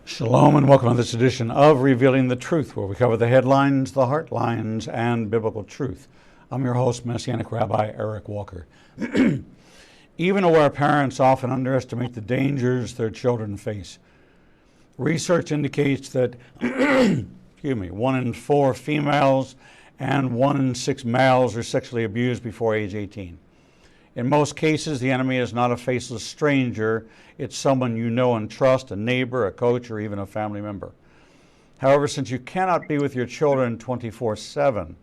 Shalom and welcome to this edition of Revealing the Truth, where we cover the headlines, the heart lines, and biblical truth. I'm your host, Messianic Rabbi Eric Walker. Even aware parents often underestimate the dangers their children face. Research indicates that 1 in 4 females and 1 in 6 males are sexually abused before age 18. In most cases, the enemy is not a faceless stranger. It's someone you know and trust, a neighbor, a coach, or even a family member. However, since you cannot be with your children 24/7,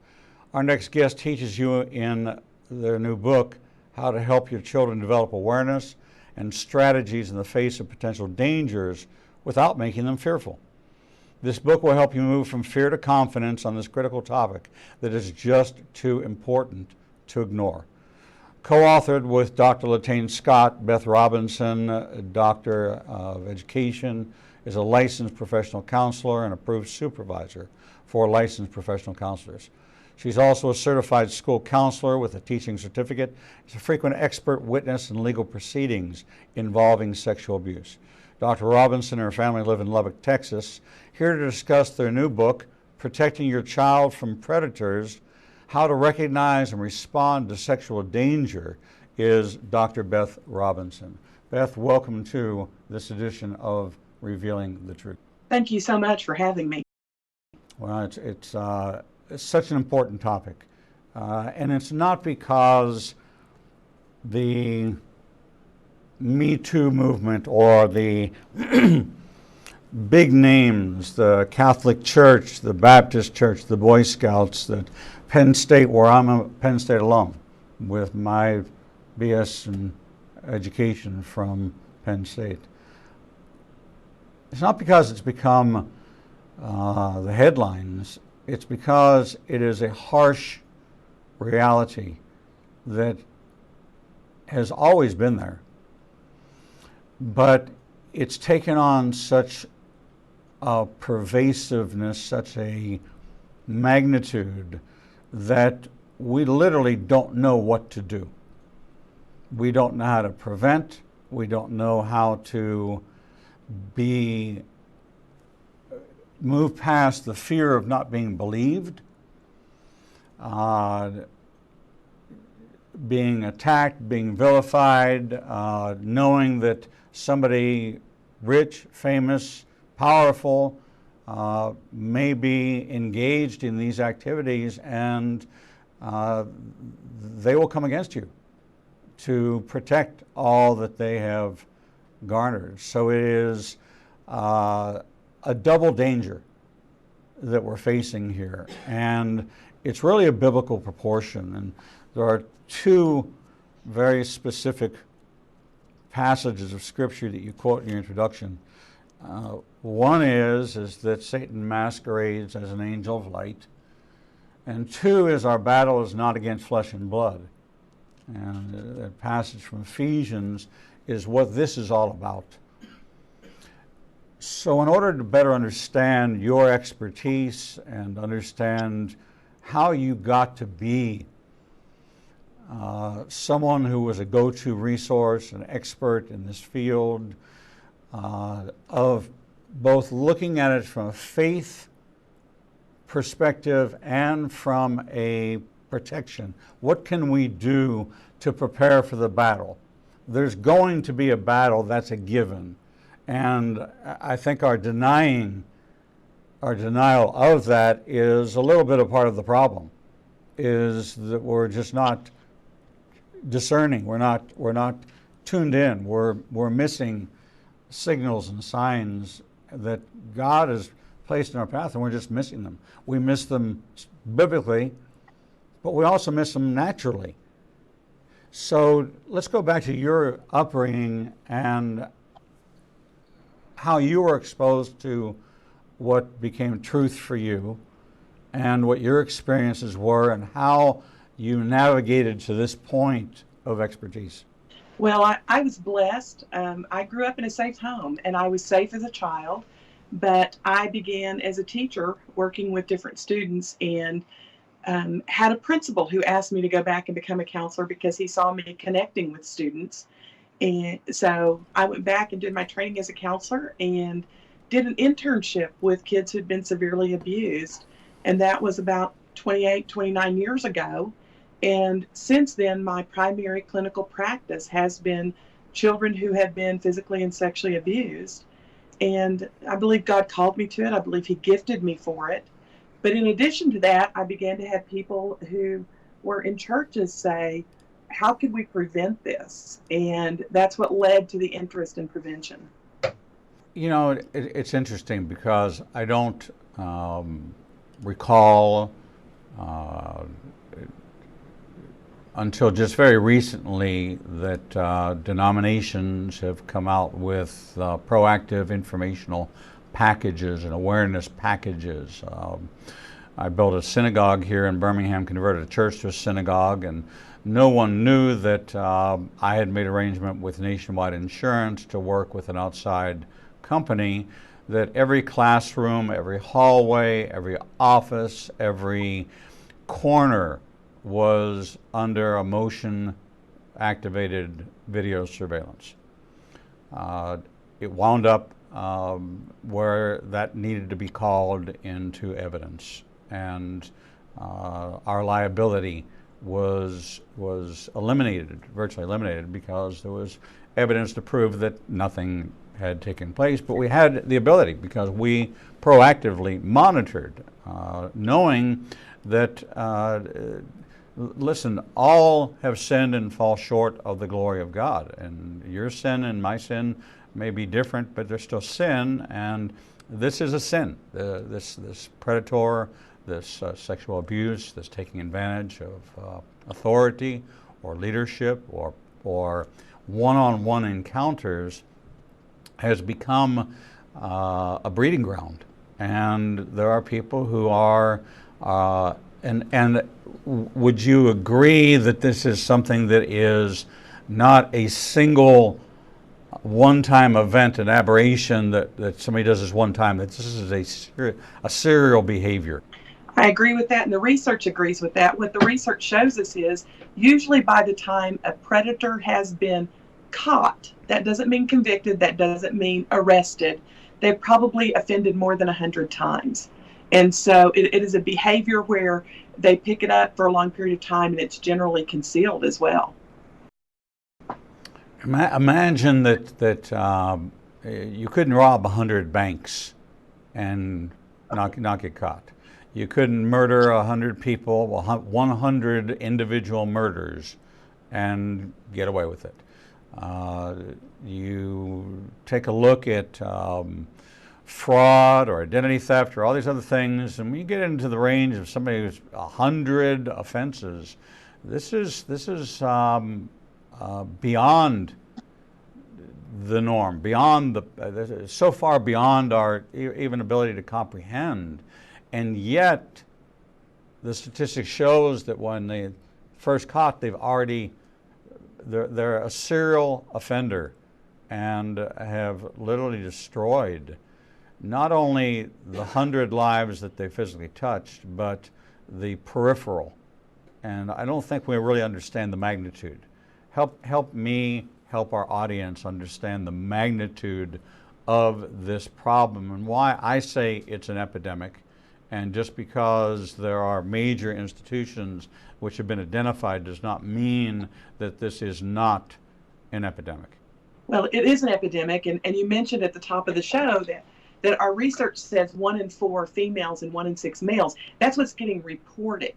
our next guest teaches you in their new book how to help your children develop awareness and strategies in the face of potential dangers without making them fearful. This book will help you move from fear to confidence on this critical topic that is just too important to ignore. Co-authored with Dr. Latane Scott, Beth Robinson, Doctor of Education, is a licensed professional counselor and approved supervisor for licensed professional counselors. She's also a certified school counselor with a teaching certificate. She's a frequent expert witness in legal proceedings involving sexual abuse. Dr. Robinson and her family live in Lubbock, Texas, here to discuss their new book, Protecting Your Child from Predators: How to Recognize and Respond to Sexual Danger, is Dr. Beth Robinson. Beth, welcome to this edition of Revealing the Truth. Thank you so much for having me. Well, it's such an important topic. And it's not because the Me Too movement or the big names, the Catholic Church, the Baptist Church, the Boy Scouts, the Penn State, where I'm a Penn State alum with my BS in education from Penn State. It's not because it's become the headlines. It's because it is a harsh reality that has always been there. But it's taken on such a pervasiveness, such a magnitude, that we literally don't know what to do. We don't know how to prevent. We don't know how to move past the fear of not being believed, being attacked, being vilified, knowing that somebody rich, famous, powerful may be engaged in these activities, and they will come against you to protect all that they have garnered. So it is a double danger that we're facing here, and it's really a biblical proportion. And there are two very specific passages of Scripture that you quote in your introduction. One is that Satan masquerades as an angel of light, and two is our battle is not against flesh and blood. And that passage from Ephesians is what this is all about. So in order to better understand your expertise and understand how you got to be someone who was a go-to resource, an expert in this field, of both looking at it from a faith perspective and from a protection. What can we do to prepare for the battle? There's going to be a battle, that's a given. And I think our denial of that is a little bit of part of the problem, is that we're just not discerning. We're not tuned in. We're missing signals and signs that God has placed in our path, and we're just missing them. We miss them biblically, but we also miss them naturally. So let's go back to your upbringing and how you were exposed to what became truth for you and what your experiences were and how you navigated to this point of expertise. Well, I was blessed. I grew up in a safe home, and I was safe as a child, but I began as a teacher working with different students, and had a principal who asked me to go back and become a counselor because he saw me connecting with students. And so I went back and did my training as a counselor and did an internship with kids who'd been severely abused. And that was about 28, 29 years ago. And since then, my primary clinical practice has been children who have been physically and sexually abused. And I believe God called me to it. I believe He gifted me for it. But in addition to that, I began to have people who were in churches say, how could we prevent this? And that's what led to the interest in prevention. You know, it's interesting because I don't recall until just very recently that denominations have come out with proactive informational packages and awareness packages. I built a synagogue here in Birmingham, converted a church to a synagogue, and no one knew that I had made arrangement with Nationwide Insurance to work with an outside company, that every classroom, every hallway, every office, every corner was under a motion-activated video surveillance. It wound up where that needed to be called into evidence, and our liability was eliminated, virtually eliminated, because there was evidence to prove that nothing had taken place. But we had the ability because we proactively monitored, knowing that listen, all have sinned and fall short of the glory of God. And your sin and my sin may be different, but they're still sin, and this is a sin. This predator, this sexual abuse, this taking advantage of authority or leadership or one-on-one encounters has become a breeding ground. And there are people who are and would you agree that this is something that is not a single one-time event, an aberration that somebody does this one time, that this is a serial behavior? I agree with that, and the research agrees with that. What the research shows us is usually by the time a predator has been caught, that doesn't mean convicted, that doesn't mean arrested, they've probably offended more than 100 times. And so it is a behavior where they pick it up for a long period of time, and it's generally concealed as well. Imagine that you couldn't rob 100 banks and not get caught. You couldn't murder 100 people, 100 individual murders, and get away with it. You take a look at fraud or identity theft or all these other things, and when you get into the range of somebody who's 100 offenses, this is beyond the norm, beyond so far beyond our even ability to comprehend. And yet, the statistics shows that when they first caught, they're a serial offender and have literally destroyed not only the 100 lives that they physically touched, but the peripheral. And I don't think we really understand the magnitude. Help me help our audience understand the magnitude of this problem and why I say it's an epidemic. And just because there are major institutions which have been identified does not mean that this is not an epidemic. Well, it is an epidemic, and you mentioned at the top of the show that our research says 1 in 4 females and 1 in 6 males. That's what's getting reported.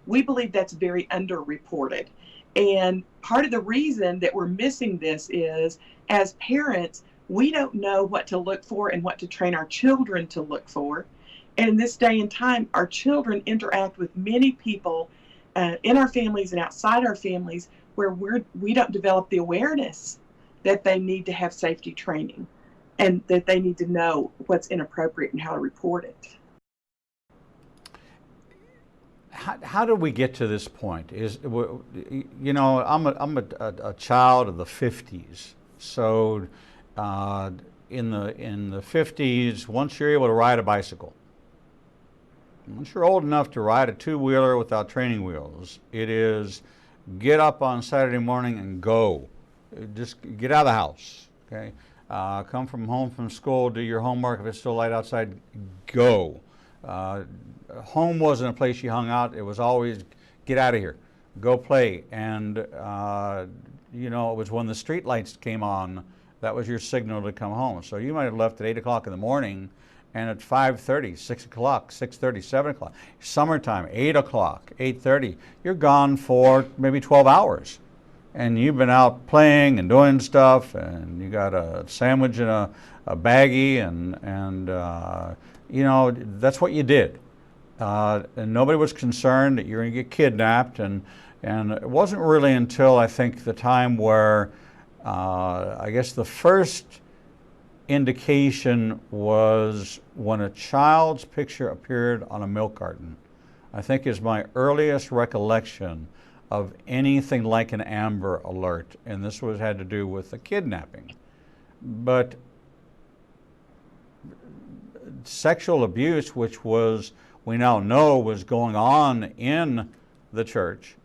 We believe that's very underreported. And part of the reason that we're missing this is, as parents, we don't know what to look for and what to train our children to look for. And in this day and time, our children interact with many people in our families and outside our families where we don't develop the awareness that they need to have safety training and that they need to know what's inappropriate and how to report it. How do we get to this point? You know, I'm a child of the 50s, so in the 50s, once you're able to ride a bicycle, once you're old enough to ride a two-wheeler without training wheels, it is get up on Saturday morning and go. Just get out of the house. Okay, Come from home from school, do your homework. If it's still light outside, go. Uh, Home wasn't a place you hung out. It was always get out of here, go play. And it was when the street lights came on, that was your signal to come home. So you might have left at 8 o'clock in the morning, and at 5:30, 6 o'clock, 6:30, 7 o'clock, summertime, 8 o'clock, 8:30, you're gone for maybe 12 hours. And you've been out playing and doing stuff, and you got a sandwich in a baggie, and that's what you did. And nobody was concerned that you're going to get kidnapped, and it wasn't really until I think the time where I guess the first indication was when a child's picture appeared on a milk carton. I think is my earliest recollection of anything like an Amber Alert, and this had to do with a kidnapping. But sexual abuse, which we now know was going on in the church,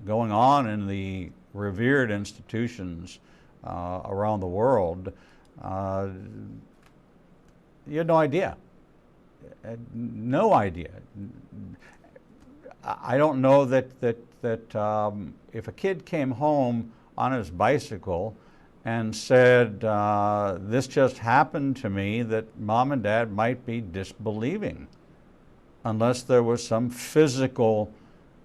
going on in the revered institutions around the world, you had no idea. No idea. I don't know that if a kid came home on his bicycle and said, this just happened to me, that mom and dad might be disbelieving, unless there was some physical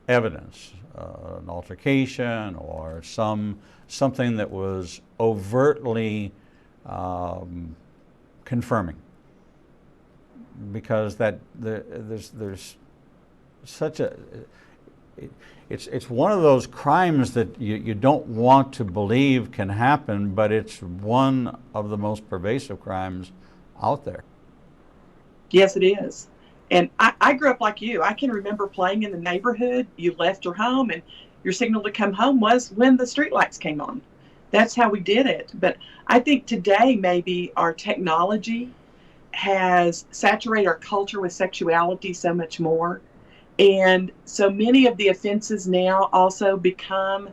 evidence, an altercation or something that was overtly confirming. Because there's such a it's one of those crimes that you don't want to believe can happen, but it's one of the most pervasive crimes out there. Yes, it is. And I grew up like you. I can remember playing in the neighborhood. You left your home, and your signal to come home was when the streetlights came on. That's how we did it. But I think today maybe our technology has saturated our culture with sexuality so much more. And so many of the offenses now also become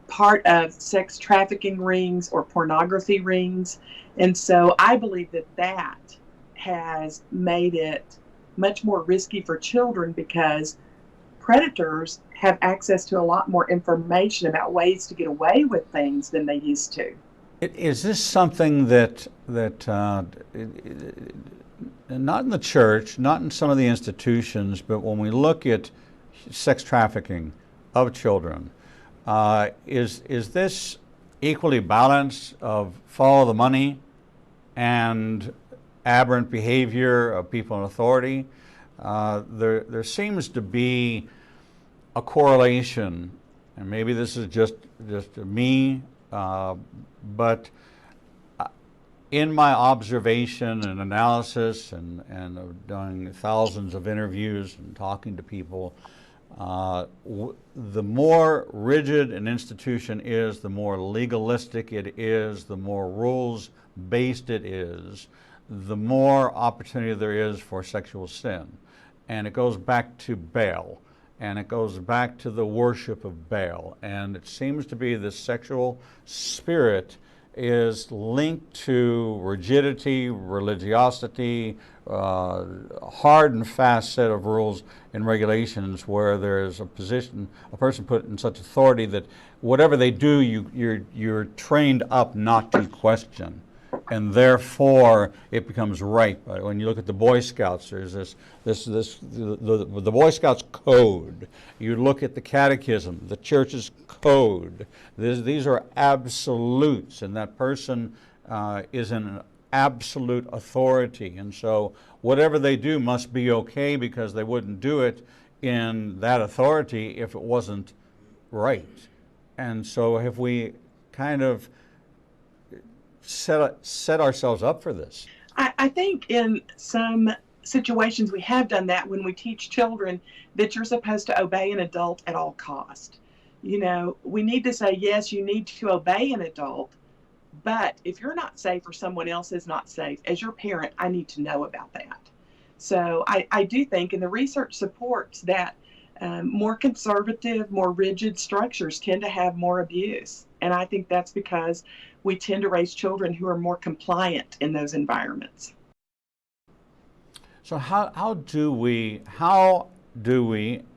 part of sex trafficking rings or pornography rings. And so I believe that has made it much more risky for children, because predators have access to a lot more information about ways to get away with things than they used to. Is this something that not in the church, not in some of the institutions, but when we look at sex trafficking of children, is this equally balanced of follow the money and aberrant behavior of people in authority? There seems to be a correlation, and maybe this is just me, but in my observation and analysis and doing thousands of interviews and talking to people, the more rigid an institution is, the more legalistic it is, the more rules-based it is, the more opportunity there is for sexual sin. And it goes back to Baal, and it goes back to the worship of Baal. And it seems to be the sexual spirit is linked to rigidity, religiosity, hard and fast set of rules and regulations, where there's a person put in such authority that whatever they do, you're trained up not to question, and therefore it becomes right. When you look at the Boy Scouts, there's the Boy Scouts code. You look at the Catechism, the Church's code. These are absolutes, and that person is an absolute authority, and so whatever they do must be okay, because they wouldn't do it in that authority if it wasn't right. And so have we kind of set ourselves up for this? I think in some situations we have done that when we teach children that you're supposed to obey an adult at all cost. You know, we need to say, yes, you need to obey an adult, but if you're not safe or someone else is not safe, as your parent, I need to know about that. So I do think, and the research supports that more conservative, more rigid structures tend to have more abuse. And I think that's because we tend to raise children who are more compliant in those environments. So how do we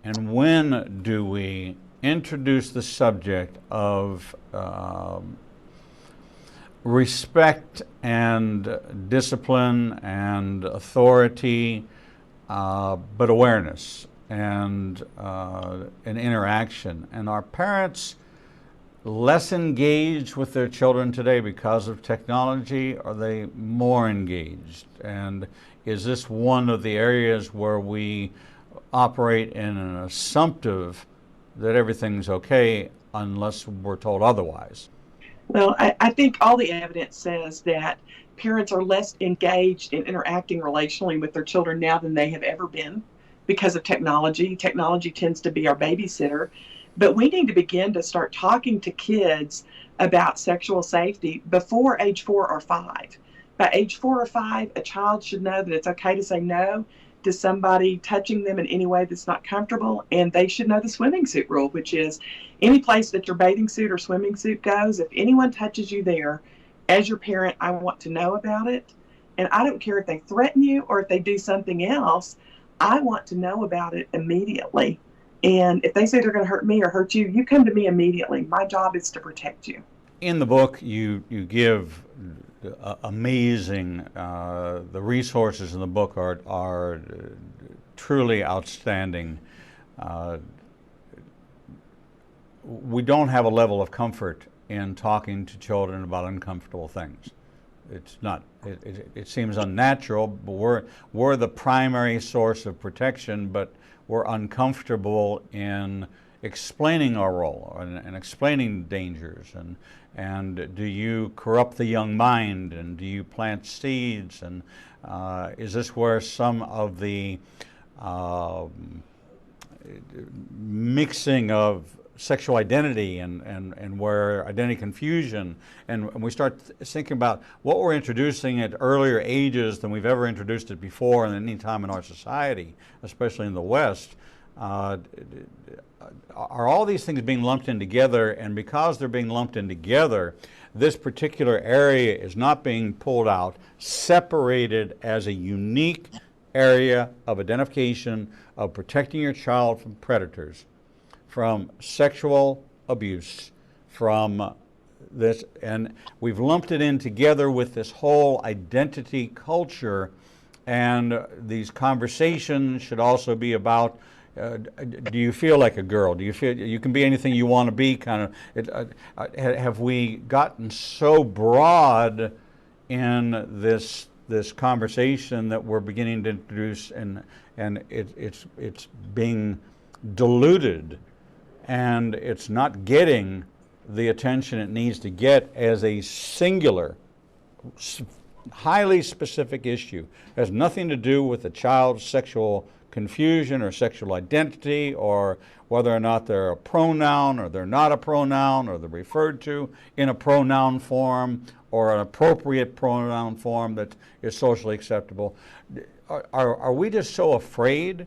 and when do we introduce the subject of respect and discipline and authority, but awareness and interaction? And are parents less engaged with their children today because of technology? Are they more engaged? And is this one of the areas where we operate in an assumptive that everything's okay unless we're told otherwise? Well, I think all the evidence says that parents are less engaged in interacting relationally with their children now than they have ever been because of technology. Technology tends to be our babysitter. But we need to begin to start talking to kids about sexual safety before age 4 or 5. By age 4 or 5, a child should know that it's okay to say no to somebody touching them in any way that's not comfortable, and they should know the swimming suit rule, which is any place that your bathing suit or swimming suit goes, if anyone touches you there, as your parent, I want to know about it. And I don't care if they threaten you or if they do something else, I want to know about it immediately. And if they say they're going to hurt me or hurt you, you come to me immediately. My job is to protect you. In the book, you give amazing, the resources in the book are truly outstanding. We don't have a level of comfort in talking to children about uncomfortable things. It's not. It seems unnatural, but we're the primary source of protection, but we're uncomfortable in explaining our role and explaining dangers. And do you corrupt the young mind, and do you plant seeds? And is this where some of the mixing of sexual identity and where identity confusion, and we start thinking about what we're introducing at earlier ages than we've ever introduced it before in any time in our society, especially in the West, are all these things being lumped in together? And because they're being lumped in together, this particular area is not being pulled out, separated as a unique area of identification, of protecting your child from predators, from sexual abuse, from this, and we've lumped it in together with this whole identity culture. And these conversations should also be about, do you feel like a girl? Do you feel you can be anything you want to be? Kind of. Have we gotten so broad in this conversation that we're beginning to introduce, and it's being diluted, and it's not getting the attention it needs to get as a singular, highly specific issue. It has nothing to do with the child's sexual confusion or sexual identity, or whether or not they're a pronoun or they're not a pronoun, or they're referred to in a pronoun form or an appropriate pronoun form that is socially acceptable. Are we just so afraid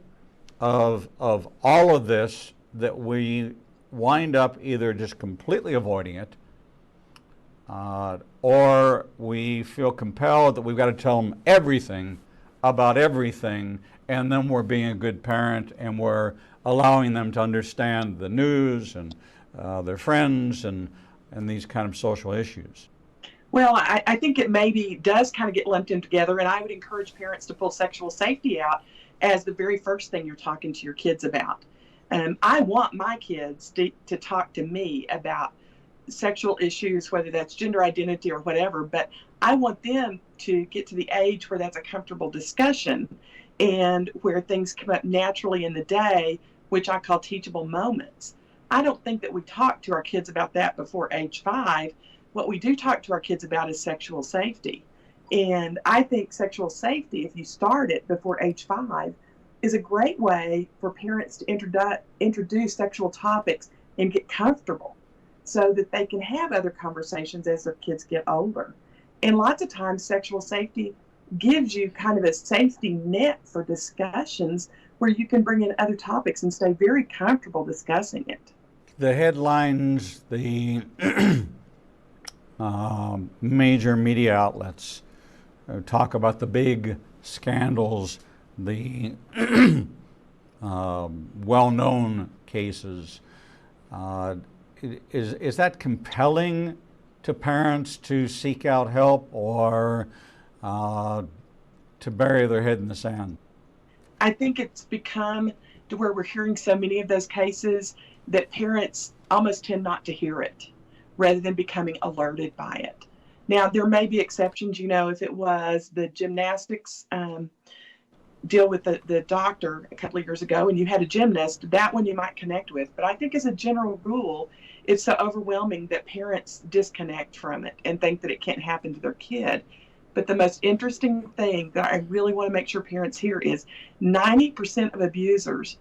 of all of this that we wind up either just completely avoiding it, or we feel compelled that we've got to tell them everything about everything, and then we're being a good parent and we're allowing them to understand the news and their friends and these kind of social issues? Well, I think it maybe does kind of get lumped in together, and I would encourage parents to pull sexual safety out as the very first thing you're talking to your kids about. I want my kids to talk to me about sexual issues, whether that's gender identity or whatever, but I want them to get to the age where that's a comfortable discussion and where things come up naturally in the day, which I call teachable moments. I don't think that we talk to our kids about that before age 5. What we do talk to our kids about is sexual safety. And I think sexual safety, if you start it before age 5, is a great way for parents to introduce sexual topics and get comfortable so that they can have other conversations as their kids get older. And lots of times sexual safety gives you kind of a safety net for discussions where you can bring in other topics and stay very comfortable discussing it. the headlines, the major media outlets talk about the big scandals, the well-known cases. Is that compelling to parents to seek out help, or to bury their head in the sand? I think it's become to where we're hearing so many of those cases that parents almost tend not to hear it rather than becoming alerted by it. Now, there may be exceptions, if it was the gymnastics deal with the doctor a couple of years ago and you had a gymnast, that one you might connect with. But I think as a general rule, it's so overwhelming that parents disconnect from it and think that it can't happen to their kid. But the most interesting thing that I really want to make sure parents hear is 90% of abusers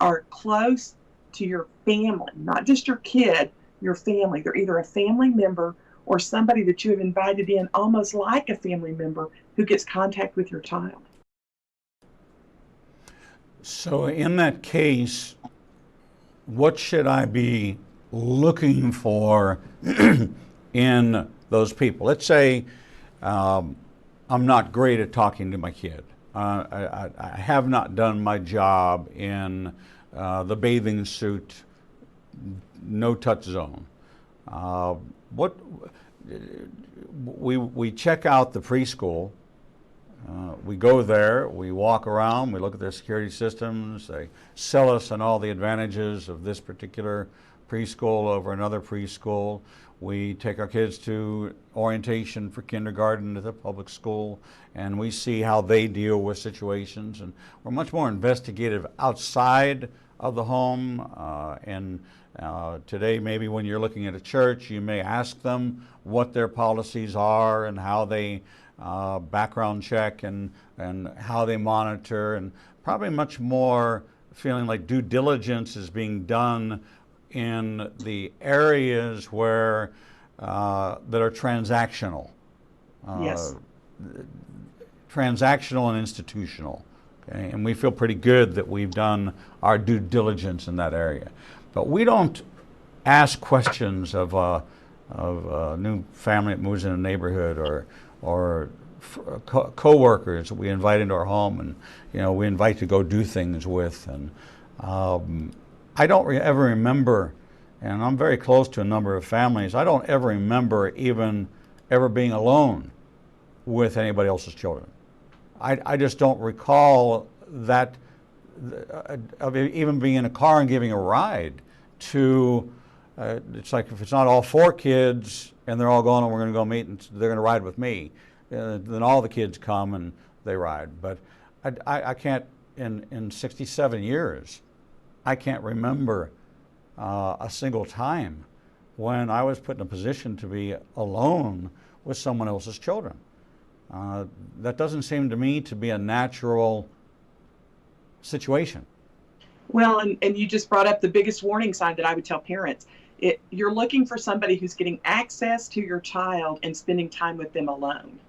are close to your family, not just your kid, your family. They're either a family member or somebody that you have invited in almost like a family member who gets contact with your child. So in that case, what should I be looking for in those people? Let's say I'm not great at talking to my kid. I have not done my job in the bathing suit, no touch zone. We check out the preschool. We go there, we walk around, we look at their security systems. They sell us on all the advantages of this particular preschool over another preschool. We take our kids to orientation for kindergarten at the public school, and we see how they deal with situations. And we're much more investigative outside of the home. Today, maybe when you're looking at a church, you may ask them what their policies are and how they background check and how they monitor, and probably much more feeling like due diligence is being done in the areas where that are transactional. Yes. Transactional and institutional. Okay? And we feel pretty good that we've done our due diligence in that area. But we don't ask questions of a new family that moves in a neighborhood, or co-workers that we invite into our home, and we invite to go do things with. And I don't ever remember, and I'm very close to a number of families, I don't ever remember even ever being alone with anybody else's children. I just don't recall that, of even being in a car and giving a ride to, it's like if it's not all four kids and they're all going and we're going to go meet and they're going to ride with me, then all the kids come and they ride. But I can't, in 67 years, I can't remember a single time when I was put in a position to be alone with someone else's children. That doesn't seem to me to be a natural situation. Well, and you just brought up the biggest warning sign that I would tell parents. You're looking for somebody who's getting access to your child and spending time with them alone.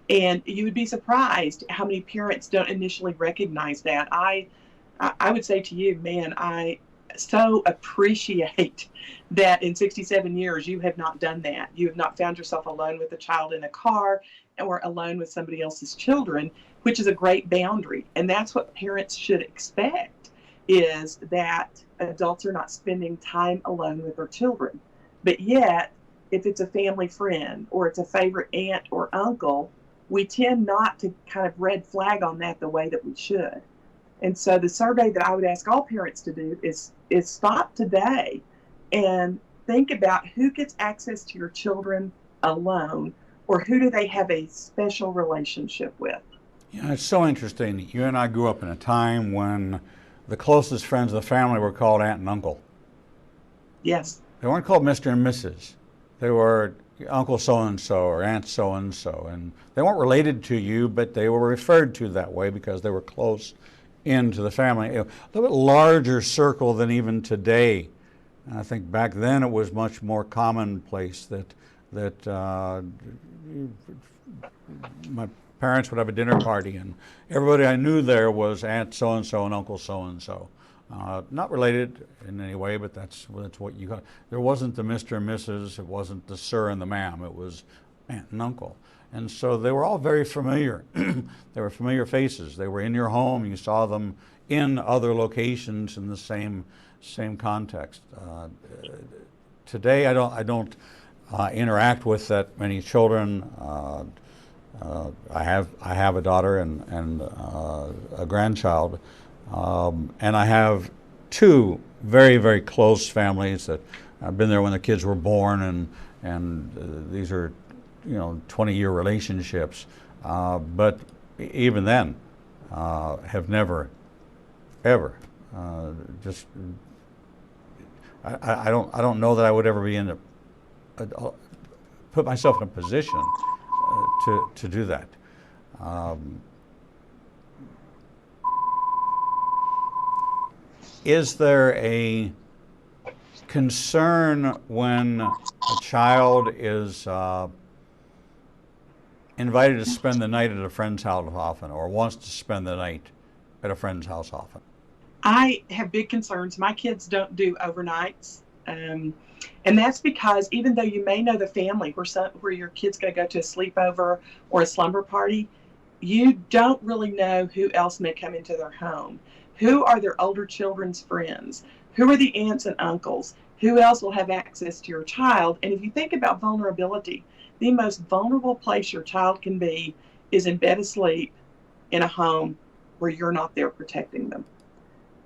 And you would be surprised how many parents don't initially recognize that. I would say to you, man, I so appreciate that in 67 years you have not done that. You have not found yourself alone with a child in a car or alone with somebody else's children, which is a great boundary. And that's what parents should expect, is that adults are not spending time alone with their children. But yet, if it's a family friend or it's a favorite aunt or uncle, we tend not to kind of red flag on that the way that we should. And so the survey that I would ask all parents to do is stop today and think about who gets access to your children alone, or who do they have a special relationship with. Yeah, it's so interesting that you and I grew up in a time when the closest friends of the family were called aunt and uncle. Yes. They weren't called Mr. and Mrs. They were Uncle so-and-so or Aunt so-and-so. And they weren't related to you, but they were referred to that way because they were close into the family. A little bit larger circle than even today. And I think back then it was much more commonplace that my parents would have a dinner party and everybody I knew there was Aunt so-and-so and Uncle so-and-so. Not related in any way, but that's what you got. There wasn't the Mr. and Mrs., it wasn't the sir and the ma'am, it was aunt and uncle. And so they were all very familiar. They were familiar faces. They were in your home. You saw them in other locations in the same context. Today, I don't interact with that many children. I have a daughter and a grandchild, and I have two very, very close families that I've been there when the kids were born, and these are 20-year relationships, but even then have never ever just I don't know that I would ever be in put myself in a position to do that. Is there a concern when a child is invited to spend the night at a friend's house often, or wants to spend the night at a friend's house often? I have big concerns. My kids don't do overnights. And that's because even though you may know the family where your kid's going to go to a sleepover or a slumber party, you don't really know who else may come into their home. Who are their older children's friends? Who are the aunts and uncles? Who else will have access to your child? And if you think about vulnerability, the most vulnerable place your child can be is in bed asleep in a home where you're not there protecting them.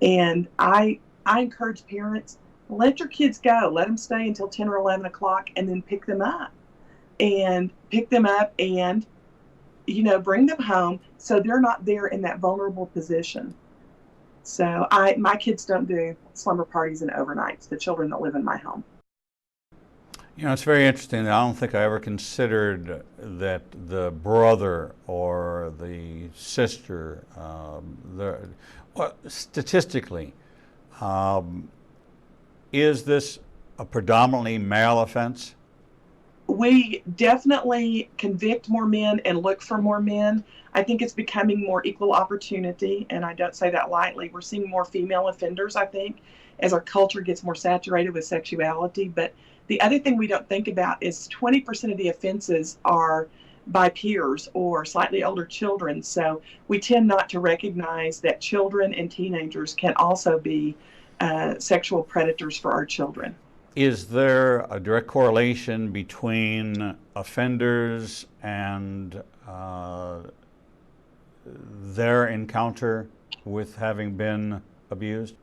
And I encourage parents, let your kids go. Let them stay until 10 or 11 o'clock and then pick them up and bring them home so they're not there in that vulnerable position. So my kids don't do slumber parties and overnights, the children that live in my home. It's very interesting. I don't think I ever considered that the brother or the sister, statistically, is this a predominantly male offense? We definitely convict more men and look for more men. I think it's becoming more equal opportunity, and I don't say that lightly. We're seeing more female offenders, I think, as our culture gets more saturated with sexuality. But the other thing we don't think about is 20% of the offenses are by peers or slightly older children. So we tend not to recognize that children and teenagers can also be sexual predators for our children. Is there a direct correlation between offenders and their encounter with having been abused?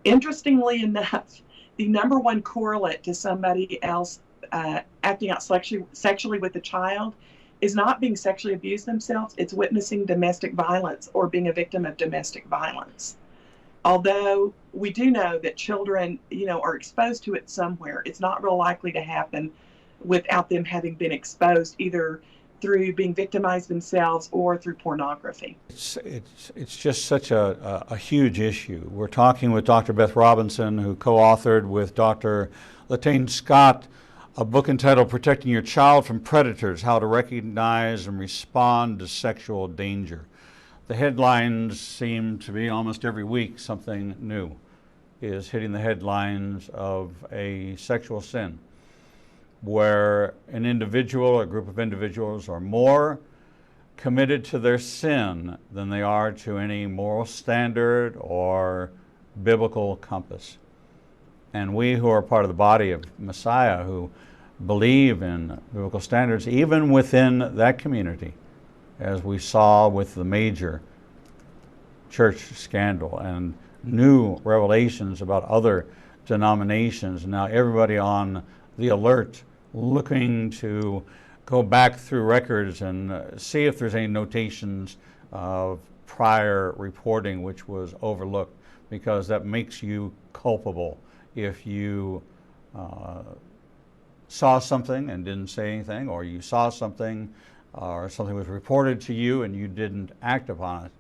Interestingly enough, the number one correlate to somebody else acting out sexually with a child is not being sexually abused themselves, it's witnessing domestic violence or being a victim of domestic violence. Although we do know that children, are exposed to it somewhere, it's not real likely to happen without them having been exposed either through being victimized themselves or through pornography. It's just such a huge issue. We're talking with Dr. Beth Robinson, who co-authored with Dr. Latane Scott a book entitled Protecting Your Child from Predators, How to Recognize and Respond to Sexual Danger. The headlines seem to be almost every week something new is hitting the headlines of a sexual sin where an individual or a group of individuals are more committed to their sin than they are to any moral standard or biblical compass. And we who are part of the body of Messiah, who believe in biblical standards, even within that community, as we saw with the major church scandal and new revelations about other denominations, now everybody on the alert looking to go back through records and see if there's any notations of prior reporting which was overlooked, because that makes you culpable if you saw something and didn't say anything, or you saw something or something was reported to you and you didn't act upon it,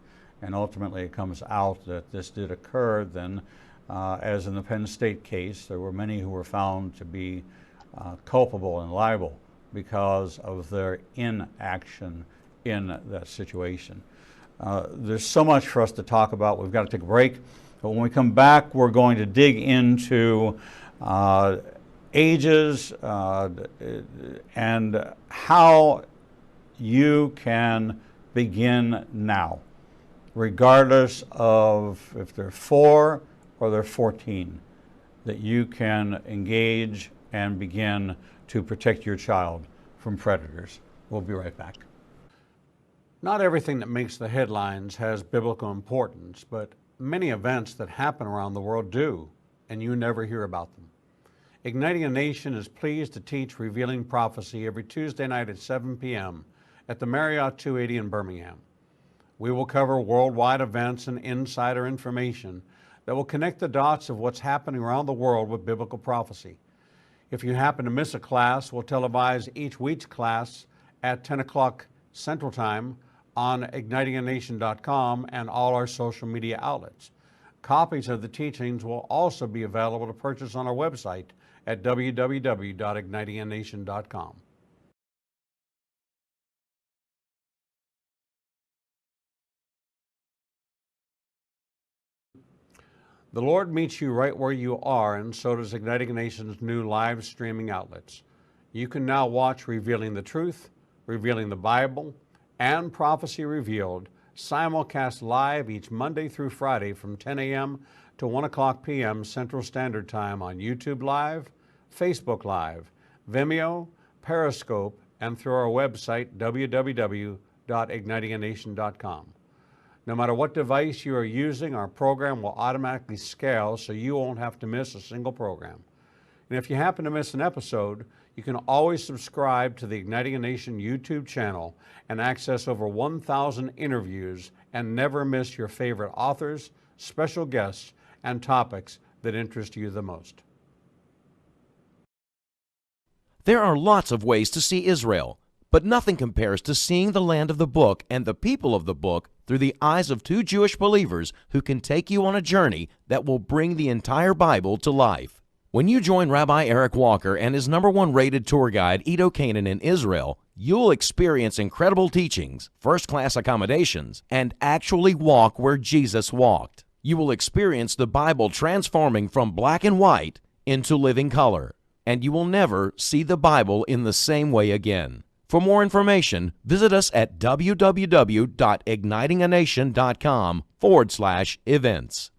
and ultimately it comes out that this did occur, then as in the Penn State case, there were many who were found to be culpable and liable because of their inaction in that situation. There's so much for us to talk about. We've got to take a break. But when we come back, we're going to dig into ages and how you can begin now, regardless of if they're 4 or they're 14, that you can engage and begin to protect your child from predators. We'll be right back. Not everything that makes the headlines has biblical importance, but many events that happen around the world do, and you never hear about them. Igniting a Nation is pleased to teach Revealing Prophecy every Tuesday night at 7 p.m. at the Marriott 280 in Birmingham. We will cover worldwide events and insider information that will connect the dots of what's happening around the world with biblical prophecy. If you happen to miss a class, we'll televise each week's class at 10 o'clock Central Time on ignitinganation.com and all our social media outlets. Copies of the teachings will also be available to purchase on our website at www.ignitinganation.com. The Lord meets you right where you are, and so does Igniting a Nation's new live streaming outlets. You can now watch Revealing the Truth, Revealing the Bible, and Prophecy Revealed simulcast live each Monday through Friday from 10 a.m. to 1 o'clock p.m. Central Standard Time on YouTube Live, Facebook Live, Vimeo, Periscope, and through our website, www.ignitinganation.com. No matter what device you are using, our program will automatically scale so you won't have to miss a single program. And if you happen to miss an episode, you can always subscribe to the Igniting a Nation YouTube channel and access over 1,000 interviews and never miss your favorite authors, special guests, and topics that interest you the most. There are lots of ways to see Israel, but nothing compares to seeing the land of the book and the people of the book through the eyes of two Jewish believers who can take you on a journey that will bring the entire Bible to life. When you join Rabbi Eric Walker and his #1 rated tour guide, Edo Canaan, in Israel, you'll experience incredible teachings, first-class accommodations, and actually walk where Jesus walked. You will experience the Bible transforming from black and white into living color, and you will never see the Bible in the same way again. For more information, visit us at www.ignitinganation.com/events.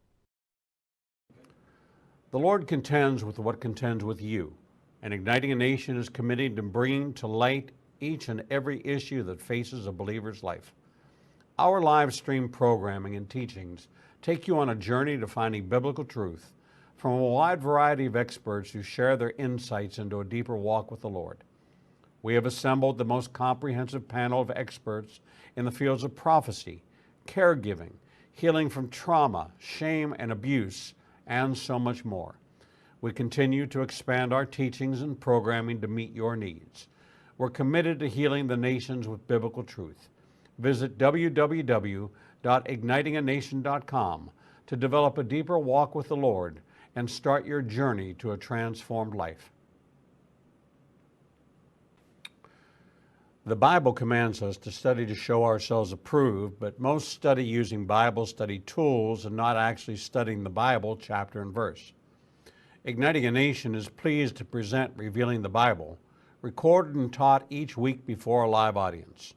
The Lord contends with what contends with you, and Igniting a Nation is committed to bringing to light each and every issue that faces a believer's life. Our live stream programming and teachings take you on a journey to finding biblical truth from a wide variety of experts who share their insights into a deeper walk with the Lord. We have assembled the most comprehensive panel of experts in the fields of prophecy, caregiving, healing from trauma, shame, and abuse, and so much more. We continue to expand our teachings and programming to meet your needs. We're committed to healing the nations with biblical truth. Visit www.ignitinganation.com to develop a deeper walk with the Lord and start your journey to a transformed life. The Bible commands us to study to show ourselves approved, but most study using Bible study tools and not actually studying the Bible chapter and verse. Igniting a Nation is pleased to present Revealing the Bible, recorded and taught each week before a live audience.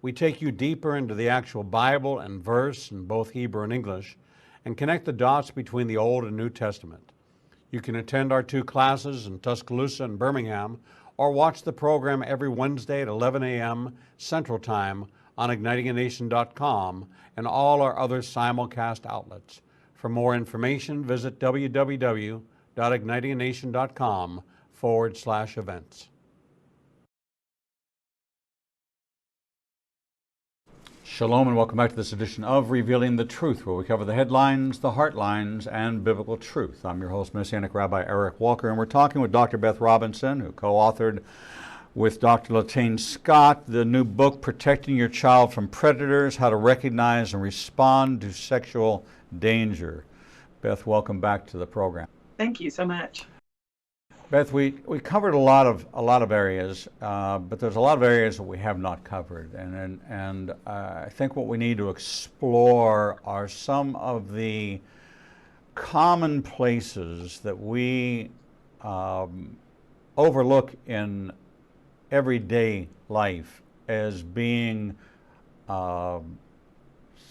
We take you deeper into the actual Bible and verse in both Hebrew and English and connect the dots between the Old and New Testament. You can attend our 2 classes in Tuscaloosa and Birmingham, or watch the program every Wednesday at 11 a.m. Central Time on ignitinganation.com and all our other simulcast outlets. For more information, visit www.ignitinganation.com/events. Shalom and welcome back to this edition of Revealing the Truth, where we cover the headlines, the heartlines, and biblical truth. I'm your host, Messianic Rabbi Eric Walker, and we're talking with Dr. Beth Robinson, who co-authored with Dr. Latane Scott the new book, Protecting Your Child from Predators, How to Recognize and Respond to Sexual Danger. Beth, welcome back to the program. Thank you so much. Beth, we covered a lot of areas, but there's a lot of areas that we have not covered, and I think what we need to explore are some of the common places that we overlook in everyday life as being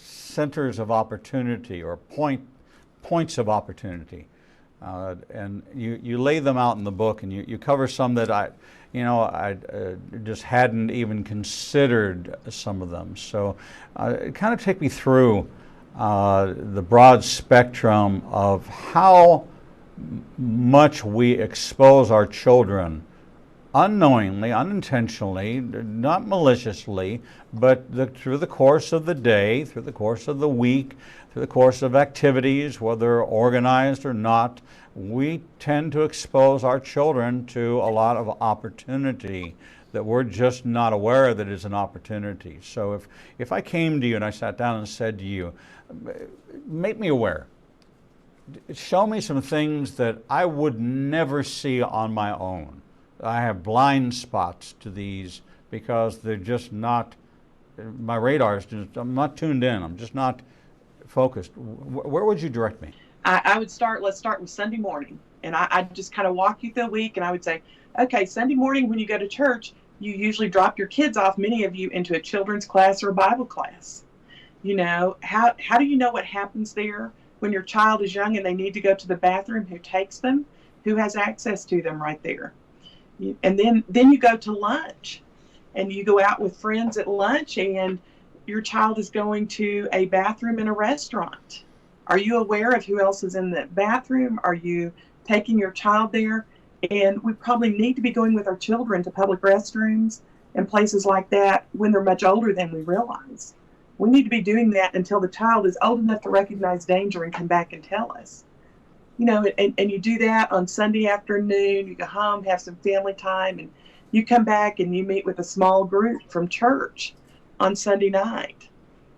centers of opportunity or points of opportunity. And you lay them out in the book, and you cover some that I just hadn't even considered some of them. So kind of take me through the broad spectrum of how much we expose our children unknowingly, unintentionally, not maliciously, but through the course of the day, through the course of the week, through the course of activities, whether organized or not, we tend to expose our children to a lot of opportunity that we're just not aware that is an opportunity. So if I came to you and I sat down and said to you, make me aware, show me some things that I would never see on my own. I have blind spots to these because they're just not, my radar is just, I'm not tuned in, I'm just not focused. Where would you direct me? Let's start with Sunday morning. And I'd just kind of walk you through the week, and I would say, okay, Sunday morning when you go to church, you usually drop your kids off, many of you, into a children's class or a Bible class. You know, how do you know what happens there when your child is young and they need to go to the bathroom? Who takes them? Who has access to them right there? And then you go to lunch, and you go out with friends at lunch, and your child is going to a bathroom in a restaurant. Are you aware of who else is in the bathroom? Are you taking your child there? And we probably need to be going with our children to public restrooms and places like that when they're much older than we realize. We need to be doing that until the child is old enough to recognize danger and come back and tell us. You know, and you do that on Sunday afternoon. You go home, have some family time, and you come back and you meet with a small group from church on Sunday night.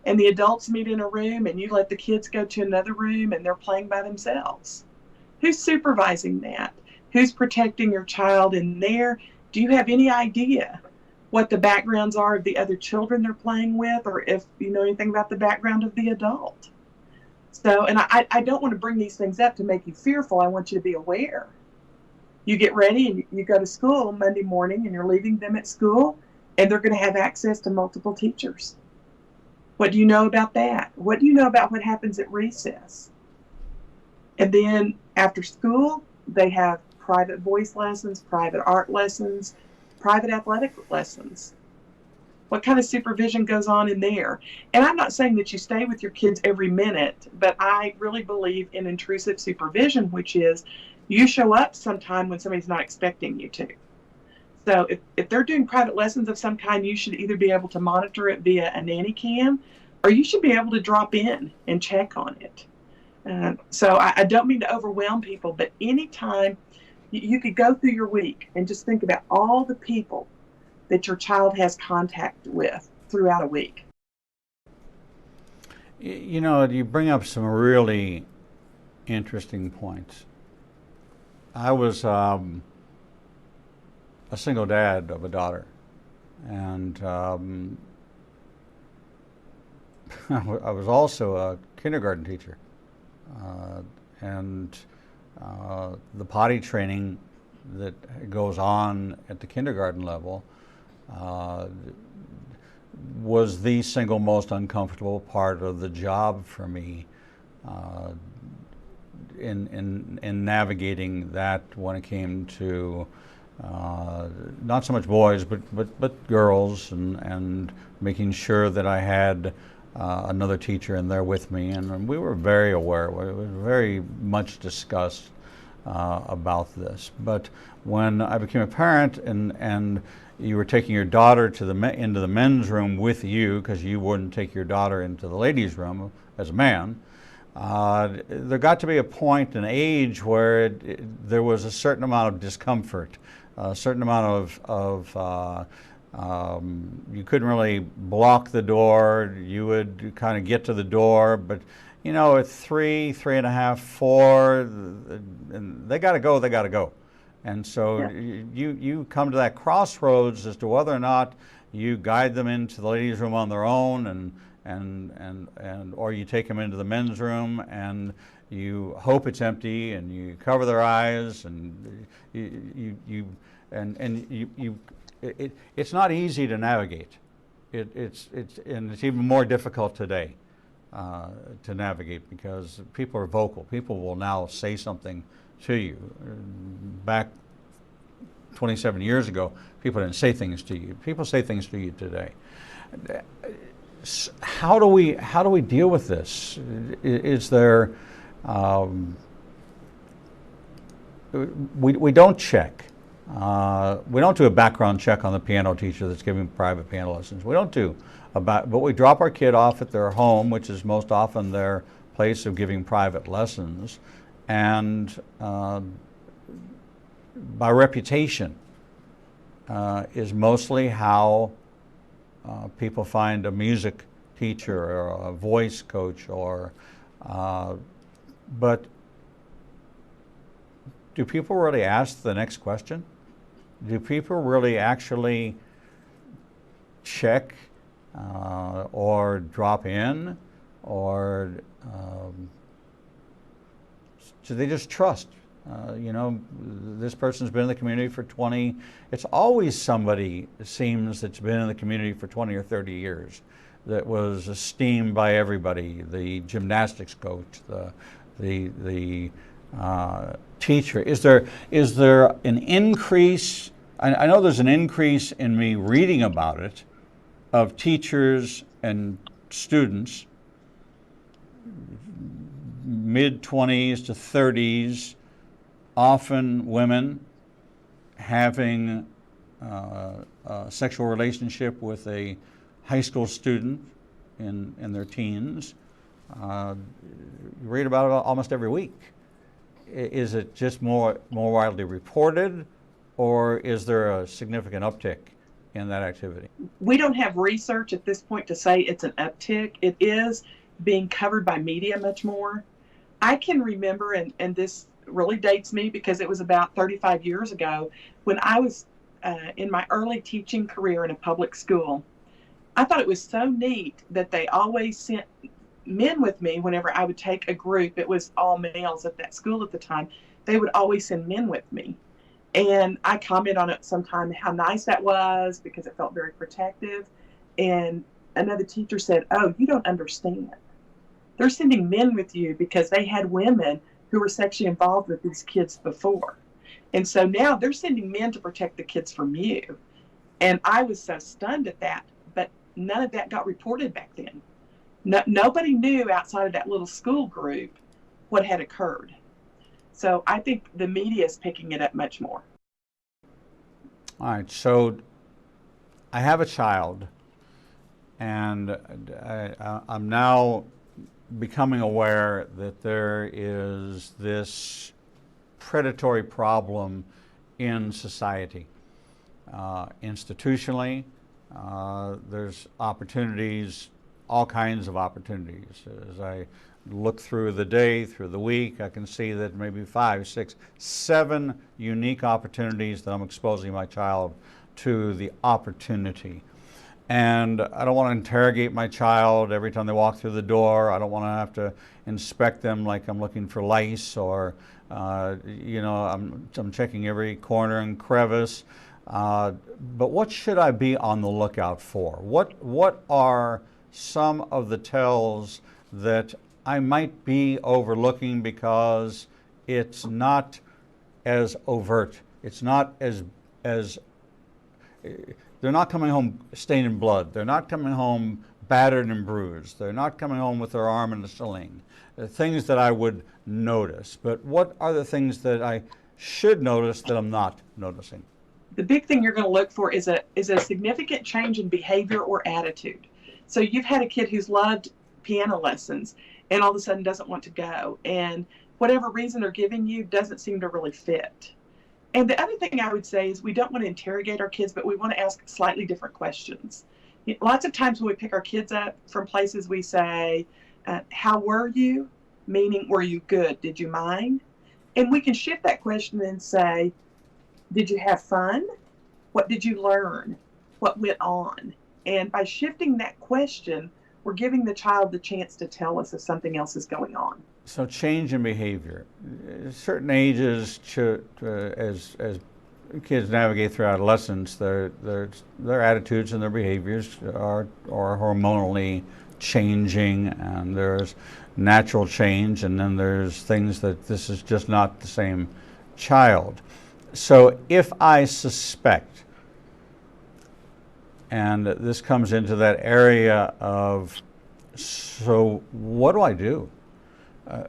And the adults meet in a room, and you let the kids go to another room, and they're playing by themselves. Who's supervising that? Who's protecting your child in there? Do you have any idea what the backgrounds are of the other children they're playing with, or if you know anything about the background of the adult? So, and I don't want to bring these things up to make you fearful. I want you to be aware. You get ready and you go to school Monday morning, and you're leaving them at school, and they're going to have access to multiple teachers. What do you know about that? What do you know about what happens at recess? And then after school, they have private voice lessons, private art lessons, private athletic lessons. What kind of supervision goes on in there? And I'm not saying that you stay with your kids every minute, but I really believe in intrusive supervision, which is you show up sometime when somebody's not expecting you to. So if they're doing private lessons of some kind, you should either be able to monitor it via a nanny cam, or you should be able to drop in and check on it. So I don't mean to overwhelm people, but anytime you could go through your week and just think about all the people that your child has contact with throughout a week. You know, you bring up some really interesting points. I was a single dad of a daughter, and I was also a kindergarten teacher, and the potty training that goes on at the kindergarten level was the single most uncomfortable part of the job for me in navigating that when it came to not so much boys but girls, and making sure that I had another teacher in there with me, and we were very aware. It was very much discussed about this. But when I became a parent, and you were taking your daughter to into the men's room with you, because you wouldn't take your daughter into the ladies' room as a man, there got to be a point, an age, where there was a certain amount of discomfort, a certain amount of you couldn't really block the door. You would kind of get to the door, but you know, at 3, 3.5, 4, and they got to go. And so you come to that crossroads as to whether or not you guide them into the ladies' room on their own, or you take them into the men's room and you hope it's empty and you cover their eyes and it's not easy to navigate. It's even more difficult today to navigate because people are vocal. People will now say something to you. Back 27 years ago, people didn't say things to you. People say things to you today. How do we deal with this? Is there we don't check. We don't do a background check on the piano teacher that's giving private piano lessons. We don't do but we drop our kid off at their home, which is most often their place of giving private lessons, and by reputation is mostly how people find a music teacher or a voice coach but do people really ask the next question? Do people really actually check or drop in, or do they just trust? This person's been in the community for 20, it's always somebody, it seems, that's been in the community for 20 or 30 years that was esteemed by everybody, the gymnastics coach, the teacher. Is there an increase? I know there's an increase in me reading about it, of teachers and students, mid-20s to 30s, often women, having a sexual relationship with a high school student in their teens. You read about it almost every week. Is it just more widely reported, or is there a significant uptick in that activity? We don't have research at this point to say it's an uptick. It is being covered by media much more. I can remember, and this really dates me because it was about 35 years ago, when I was in my early teaching career in a public school. I thought it was so neat that they always sent men with me whenever I would take a group. It was all males at that school at the time. They would always send men with me. And I comment on it sometime how nice that was because it felt very protective. And another teacher said, "Oh, you don't understand. They're sending men with you because they had women who were sexually involved with these kids before. And so now they're sending men to protect the kids from you." And I was so stunned at that, but none of that got reported back then. Nobody knew outside of that little school group what had occurred. So I think the media is picking it up much more. All right, so I have a child, and I'm now becoming aware that there is this predatory problem in society. Institutionally, there's opportunities, all kinds of opportunities. As I look through the day, through the week, I can see that maybe 5, 6, 7 unique opportunities that I'm exposing my child to the opportunity. And I don't want to interrogate my child every time they walk through the door. I don't want to have to inspect them like I'm looking for lice, or I'm checking every corner and crevice. But what should I be on the lookout for? What are some of the tells that I might be overlooking because it's not as overt? It's not as they're not coming home stained in blood. They're not coming home battered and bruised. They're not coming home with their arm in a sling. Things that I would notice. But what are the things that I should notice that I'm not noticing? The big thing you're going to look for is a significant change in behavior or attitude. So you've had a kid who's loved piano lessons and all of a sudden doesn't want to go, and whatever reason they're giving you doesn't seem to really fit. And the other thing I would say is we don't want to interrogate our kids, but we want to ask slightly different questions. Lots of times when we pick our kids up from places, we say, how were you? Meaning, were you good? Did you mind? And we can shift that question and say, did you have fun? What did you learn? What went on? And by shifting that question, we're giving the child the chance to tell us if something else is going on. So change in behavior. At certain ages, as kids navigate through adolescence, their attitudes and their behaviors are hormonally changing, and there's natural change, and then there's things that this is just not the same child. So if I suspect, and this comes into that area of, so what do I do?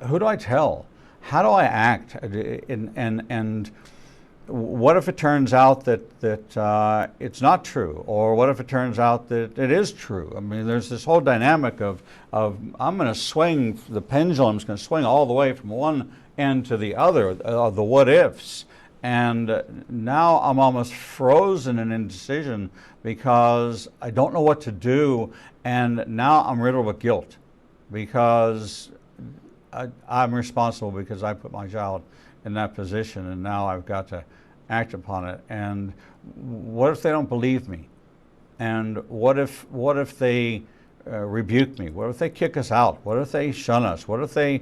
Who do I tell? How do I act? And what if it turns out that it's not true? Or what if it turns out that it is true? I mean, there's this whole dynamic of I'm going to swing, the pendulum's going to swing all the way from one end to the other, the what ifs. And now I'm almost frozen in indecision because I don't know what to do. And now I'm riddled with guilt because I'm responsible because I put my child in that position, and now I've got to act upon it. And what if they don't believe me? And what if they rebuke me? What if they kick us out? What if they shun us? What if they,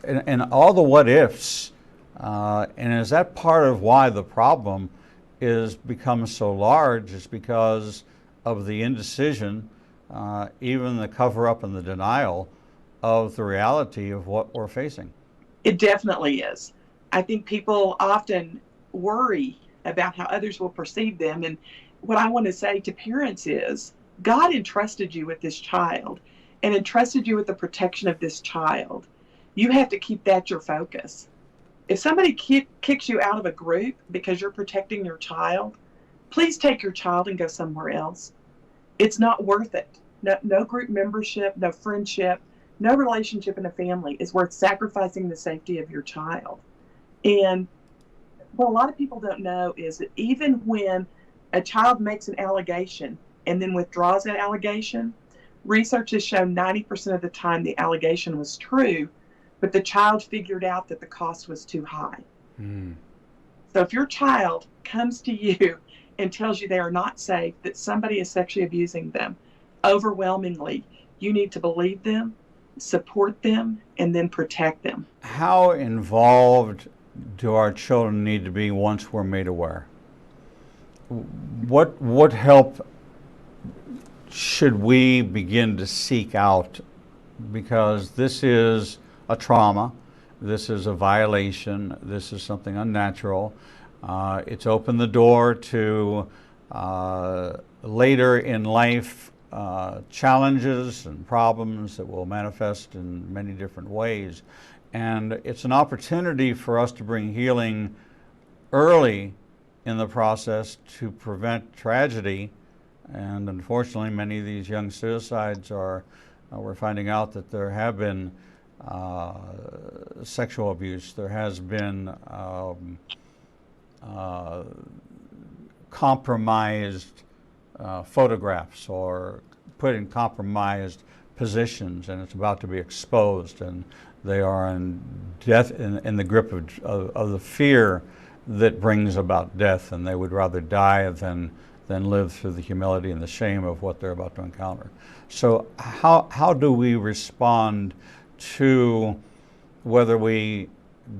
and all the what ifs. And is that part of why the problem is becomes so large? Is because of the indecision, even the cover up and the denial of the reality of what we're facing. It definitely is. I think people often worry about how others will perceive them. And what I want to say to parents is, God entrusted you with this child and entrusted you with the protection of this child. You have to keep that your focus. If somebody kicks you out of a group because you're protecting your child, please take your child and go somewhere else. It's not worth it. No group membership, no friendship, no relationship in a family is worth sacrificing the safety of your child. And what a lot of people don't know is that even when a child makes an allegation and then withdraws that allegation, research has shown 90% of the time the allegation was true, but the child figured out that the cost was too high. So if your child comes to you and tells you they are not safe, that somebody is sexually abusing them, overwhelmingly, you need to believe them, support them, and then protect them. How involved do our children need to be once we're made aware? What help should we begin to seek out? Because this is a trauma, this is a violation, this is something unnatural. It's opened the door to later in life challenges and problems that will manifest in many different ways. And it's an opportunity for us to bring healing early in the process to prevent tragedy. And unfortunately, many of these young suicides we're finding out that there have been sexual abuse, there has been compromised photographs or put in compromised positions, and it's about to be exposed, and they are in death in the grip of the fear that brings about death, and they would rather die than live through the humility and the shame of what they're about to encounter. So how do we respond to whether we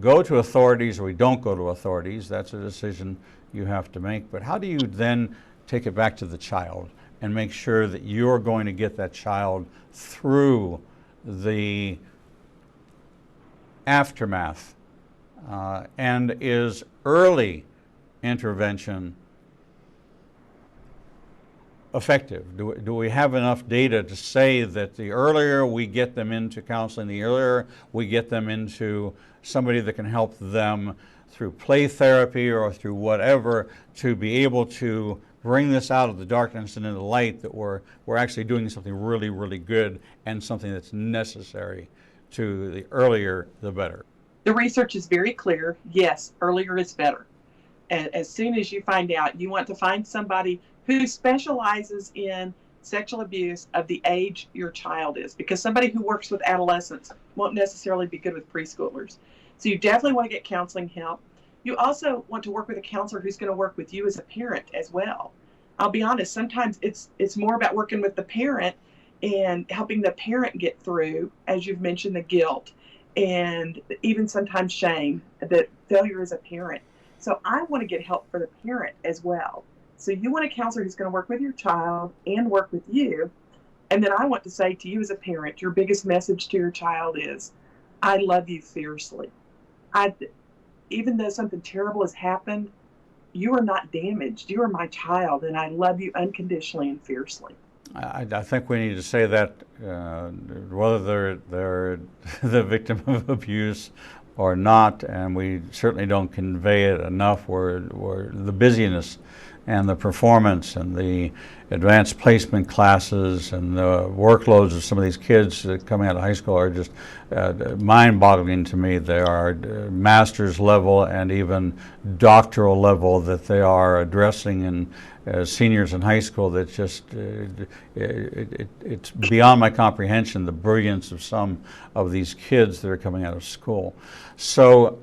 go to authorities or we don't go to authorities? That's a decision you have to make. But how do you then take it back to the child and make sure that you're going to get that child through the aftermath? And is early intervention effective? Do we have enough data to say that the earlier we get them into counseling, the earlier we get them into somebody that can help them through play therapy or through whatever, to be able to bring this out of the darkness and into the light, that we're actually doing something really, really good and something that's necessary? To the earlier, the better. The research is very clear. Yes, earlier is better. And as soon as you find out, you want to find somebody who specializes in sexual abuse of the age your child is, because somebody who works with adolescents won't necessarily be good with preschoolers. So you definitely want to get counseling help. You also want to work with a counselor who's going to work with you as a parent as well. I'll be honest, sometimes it's more about working with the parent and helping the parent get through, as you've mentioned, the guilt and even sometimes shame that failure as a parent. So I want to get help for the parent as well. So you want a counselor who's going to work with your child and work with you. And then I want to say to you as a parent, your biggest message to your child is, I love you fiercely. Even though something terrible has happened, you are not damaged. You are my child, and I love you unconditionally and fiercely. I think we need to say that whether they're the victim of abuse or not, and we certainly don't convey it enough, where the busyness and the performance and the advanced placement classes and the workloads of some of these kids coming out of high school are just mind-boggling to me. They are master's level and even doctoral level that they are addressing in seniors in high school. That just it's beyond my comprehension, the brilliance of some of these kids that are coming out of school. So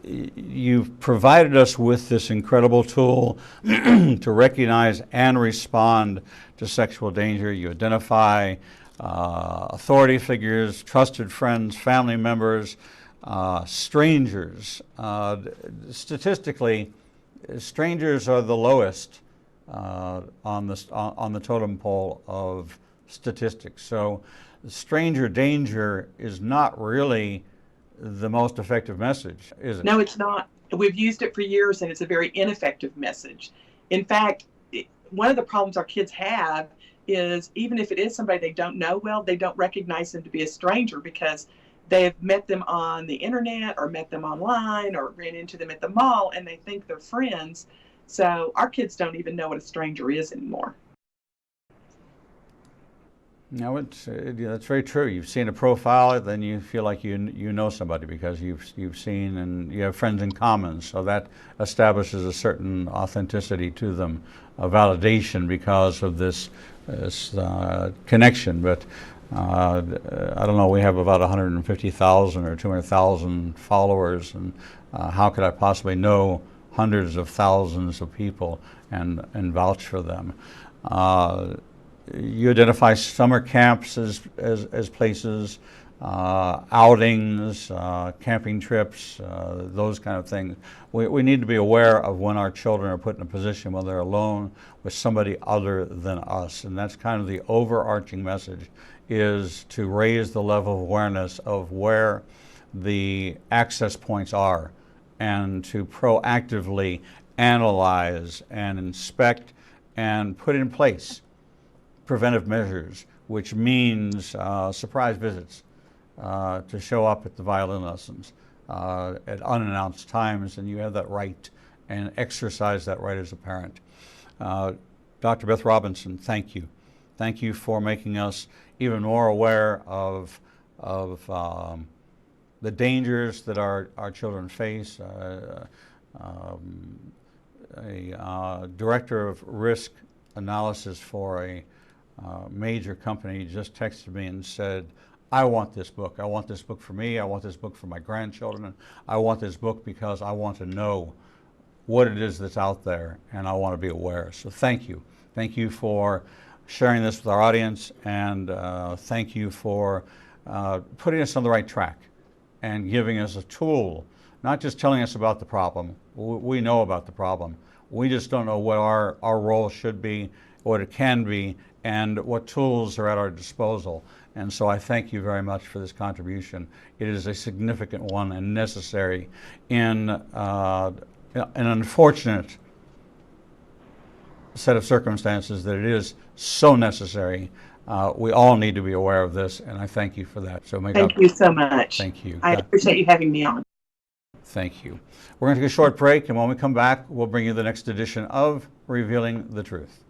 you've provided us with this incredible tool to recognize and respond to sexual danger. You identify authority figures, trusted friends, family members, strangers. Statistically, strangers are the lowest on the totem pole of statistics. So stranger danger is not really the most effective message, is it? No, it's not. We've used it for years, and it's a very ineffective message. In fact, one of the problems our kids have is, even if it is somebody they don't know well, they don't recognize them to be a stranger because they've met them on the internet or met them online or ran into them at the mall, and they think they're friends. So our kids don't even know what a stranger is anymore. No, that's very true. You've seen a profile, then you feel like you know somebody because you've seen and you have friends in common. So that establishes a certain authenticity to them, a validation because of this connection. But I don't know. We have about 150,000 or 200,000 followers, and how could I possibly know hundreds of thousands of people and vouch for them? You identify summer camps as places, outings, camping trips, those kind of things. We need to be aware of when our children are put in a position when they're alone with somebody other than us. And that's kind of the overarching message, is to raise the level of awareness of where the access points are and to proactively analyze and inspect and put in place preventive measures, which means surprise visits to show up at the violin lessons at unannounced times, and you have that right and exercise that right as a parent. Dr. Beth Robinson, thank you. Thank you for making us even more aware of the dangers that our children face. A director of risk analysis for a major company just texted me and said, I want this book. I want this book for me. I want this book for my grandchildren. I want this book because I want to know what it is that's out there, and I want to be aware. So thank you. Thank you for sharing this with our audience, and thank you for putting us on the right track and giving us a tool, not just telling us about the problem. We know about the problem. We just don't know what our role should be, what it can be, and what tools are at our disposal. And so I thank you very much for this contribution. It is a significant one and necessary in an unfortunate set of circumstances that it is so necessary. We all need to be aware of this, and I thank you for that. So thank you so much. Thank you. I appreciate you having me on. Thank you. We're going to take a short break, and when we come back, we'll bring you the next edition of Revealing the Truth.